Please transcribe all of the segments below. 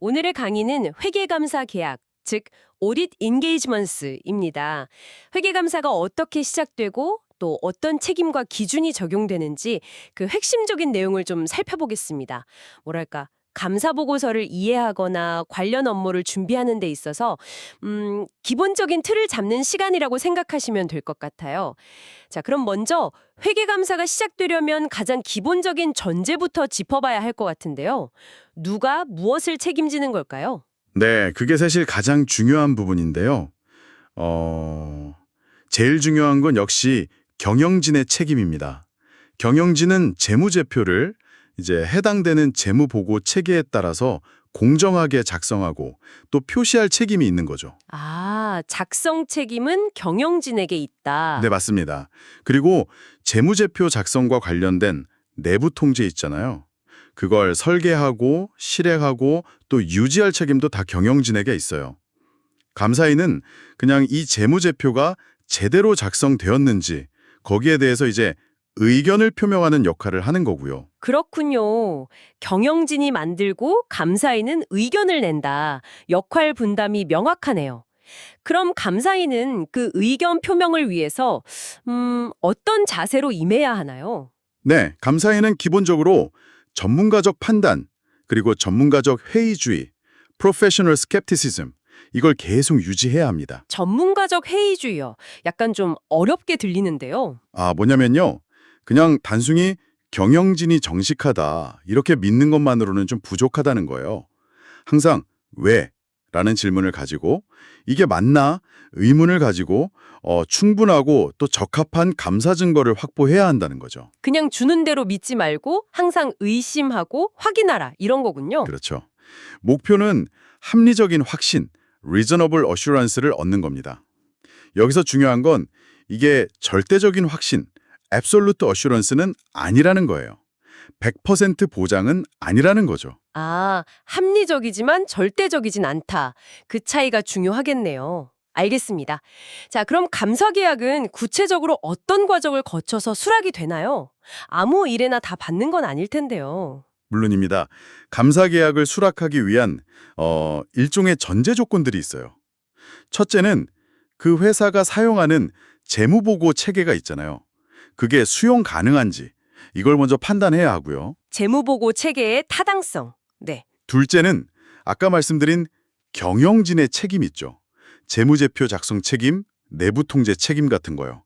오늘의 강의는 회계감사 계약, 즉 Audit Engagements입니다. 회계감사가 어떻게 시작되고 또 어떤 책임과 기준이 적용되는지 그 핵심적인 내용을 좀 살펴보겠습니다. 뭐랄까, 감사 보고서를 이해하거나 관련 업무를 준비하는 데 있어서 기본적인 틀을 잡는 시간이라고 생각하시면 될 것 같아요. 자, 그럼 먼저 회계감사가 시작되려면 가장 기본적인 전제부터 짚어봐야 할 것 같은데요. 누가 무엇을 책임지는 걸까요? 네, 그게 사실 가장 중요한 부분인데요. 제일 중요한 건 역시 경영진의 책임입니다. 경영진은 재무제표를 이제 해당되는 재무보고 체계에 따라서 공정하게 작성하고 또 표시할 책임이 있는 거죠. 아, 작성 책임은 경영진에게 있다. 네, 맞습니다. 그리고 재무제표 작성과 관련된 내부 통제 있잖아요. 그걸 설계하고 실행하고 또 유지할 책임도 다 경영진에게 있어요. 감사인은 그냥 이 재무제표가 제대로 작성되었는지 거기에 대해서 이제 의견을 표명하는 역할을 하는 거고요. 그렇군요. 경영진이 만들고 감사인은 의견을 낸다. 역할 분담이 명확하네요. 그럼 감사인은 그 의견 표명을 위해서 어떤 자세로 임해야 하나요? 네, 감사인은 기본적으로 전문가적 판단, 그리고 전문가적 회의주의, professional skepticism, 이걸 계속 유지해야 합니다. 전문가적 회의주의요. 약간 좀 어렵게 들리는데요. 뭐냐면요. 그냥 단순히 경영진이 정직하다, 이렇게 믿는 것만으로는 좀 부족하다는 거예요. 항상 왜? 라는 질문을 가지고 이게 맞나? 의문을 가지고 충분하고 또 적합한 감사 증거를 확보해야 한다는 거죠. 그냥 주는 대로 믿지 말고 항상 의심하고 확인하라 이런 거군요. 그렇죠. 목표는 합리적인 확신, reasonable assurance를 얻는 겁니다. 여기서 중요한 건 이게 절대적인 확신, absolute assurance는 아니라는 거예요. 100% 보장은 아니라는 거죠. 아, 합리적이지만 절대적이진 않다. 그 차이가 중요하겠네요. 알겠습니다. 자, 그럼 감사 계약은 구체적으로 어떤 과정을 거쳐서 수락이 되나요? 아무 일에나 다 받는 건 아닐 텐데요. 물론입니다. 감사 계약을 수락하기 위한 일종의 전제 조건들이 있어요. 첫째는 그 회사가 사용하는 재무보고 체계가 있잖아요. 그게 수용 가능한지 이걸 먼저 판단해야 하고요. 재무보고 체계의 타당성. 네. 둘째는 아까 말씀드린 경영진의 책임 있죠. 재무제표 작성 책임, 내부 통제 책임 같은 거요.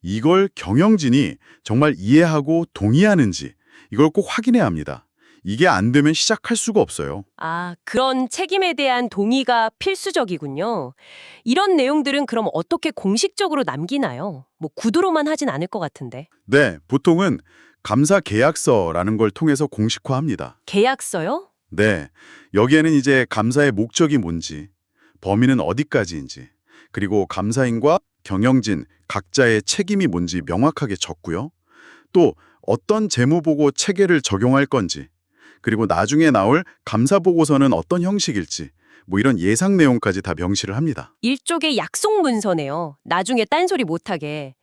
이걸 경영진이 정말 이해하고 동의하는지 이걸 꼭 확인해야 합니다. 이게 안 되면 시작할 수가 없어요. 아, 그런 책임에 대한 동의가 필수적이군요. 이런 내용들은 그럼 어떻게 공식적으로 남기나요? 뭐 구두로만 하진 않을 것 같은데. 네, 보통은 감사 계약서라는 걸 통해서 공식화합니다. 계약서요? 네, 여기에는 이제 감사의 목적이 뭔지, 범위는 어디까지인지, 그리고 감사인과 경영진 각자의 책임이 뭔지 명확하게 적고요. 또 어떤 재무보고 체계를 적용할 건지, 그리고 나중에 나올 감사 보고서는 어떤 형식일지, 뭐 이런 예상 내용까지 다 명시를 합니다. 일종의 약속 문서네요. 나중에 딴소리 못하게.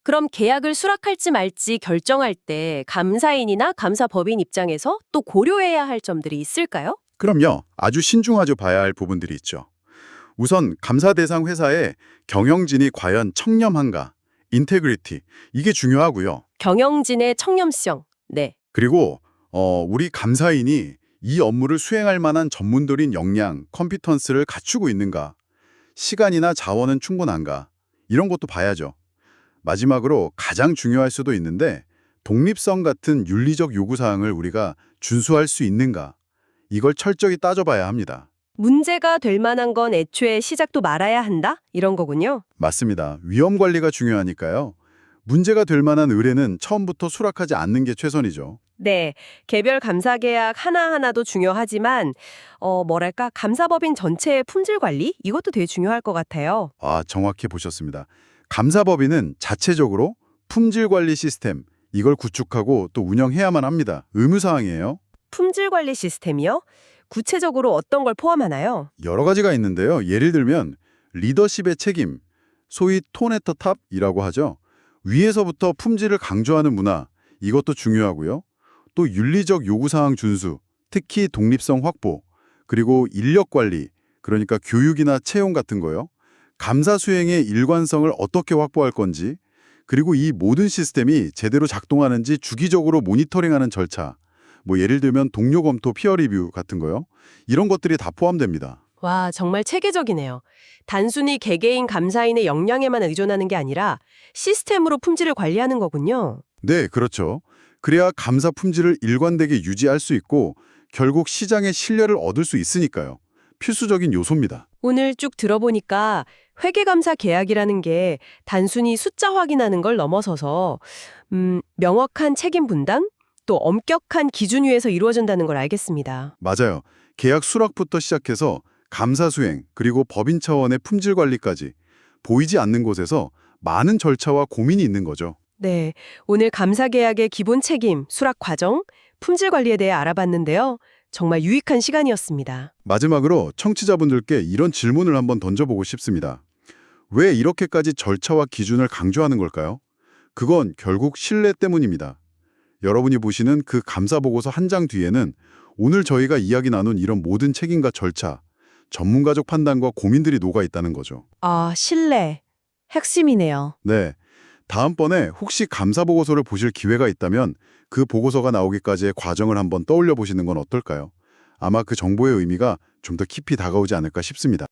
그럼 계약을 수락할지 말지 결정할 때 감사인이나 감사법인 입장에서 또 고려해야 할 점들이 있을까요? 그럼요, 아주 신중하게 봐야 할 부분들이 있죠. 우선 감사 대상 회사의 경영진이 과연 청렴한가, 인테그리티, 이게 중요하고요. 경영진의 청렴성. 네. 그리고 우리 감사인이 이 업무를 수행할 만한 전문적인 역량, 컴피턴스를 갖추고 있는가, 시간이나 자원은 충분한가, 이런 것도 봐야죠. 마지막으로 가장 중요할 수도 있는데 독립성 같은 윤리적 요구사항을 우리가 준수할 수 있는가, 이걸 철저히 따져봐야 합니다. 문제가 될 만한 건 애초에 시작도 말아야 한다? 이런 거군요. 맞습니다. 위험 관리가 중요하니까요. 문제가 될 만한 의뢰는 처음부터 수락하지 않는 게 최선이죠. 네, 개별 감사 계약 하나하나도 중요하지만 뭐랄까 감사법인 전체의 품질 관리 이것도 되게 중요할 것 같아요. 정확히 보셨습니다. 감사법인은 자체적으로 품질 관리 시스템, 이걸 구축하고 또 운영해야만 합니다. 의무사항이에요. 품질 관리 시스템이요? 구체적으로 어떤 걸 포함하나요? 여러 가지가 있는데요. 예를 들면 리더십의 책임, 소위 톤 애터 탑이라고 하죠. 위에서부터 품질을 강조하는 문화, 이것도 중요하고요. 또 윤리적 요구사항 준수, 특히 독립성 확보, 그리고 인력 관리, 그러니까 교육이나 채용 같은 거요. 감사 수행의 일관성을 어떻게 확보할 건지, 그리고 이 모든 시스템이 제대로 작동하는지 주기적으로 모니터링하는 절차, 뭐 예를 들면 동료 검토 피어 리뷰 같은 거요. 이런 것들이 다 포함됩니다. 와, 정말 체계적이네요. 단순히 개개인 감사인의 역량에만 의존하는 게 아니라 시스템으로 품질을 관리하는 거군요. 네, 그렇죠. 그래야 감사 품질을 일관되게 유지할 수 있고 결국 시장의 신뢰를 얻을 수 있으니까요. 필수적인 요소입니다. 오늘 쭉 들어보니까 회계감사 계약이라는 게 단순히 숫자 확인하는 걸 넘어서서 명확한 책임 분담, 또 엄격한 기준 위에서 이루어진다는 걸 알겠습니다. 맞아요. 계약 수락부터 시작해서 감사 수행, 그리고 법인 차원의 품질 관리까지 보이지 않는 곳에서 많은 절차와 고민이 있는 거죠. 네, 오늘 감사 계약의 기본 책임, 수락 과정, 품질 관리에 대해 알아봤는데요. 정말 유익한 시간이었습니다. 마지막으로 청취자분들께 이런 질문을 한번 던져보고 싶습니다. 왜 이렇게까지 절차와 기준을 강조하는 걸까요? 그건 결국 신뢰 때문입니다. 여러분이 보시는 그 감사 보고서 한 장 뒤에는 오늘 저희가 이야기 나눈 이런 모든 책임과 절차, 전문가적 판단과 고민들이 녹아 있다는 거죠. 아, 신뢰. 핵심이네요. 네. 다음번에 혹시 감사 보고서를 보실 기회가 있다면 그 보고서가 나오기까지의 과정을 한번 떠올려 보시는 건 어떨까요? 아마 그 정보의 의미가 좀 더 깊이 다가오지 않을까 싶습니다.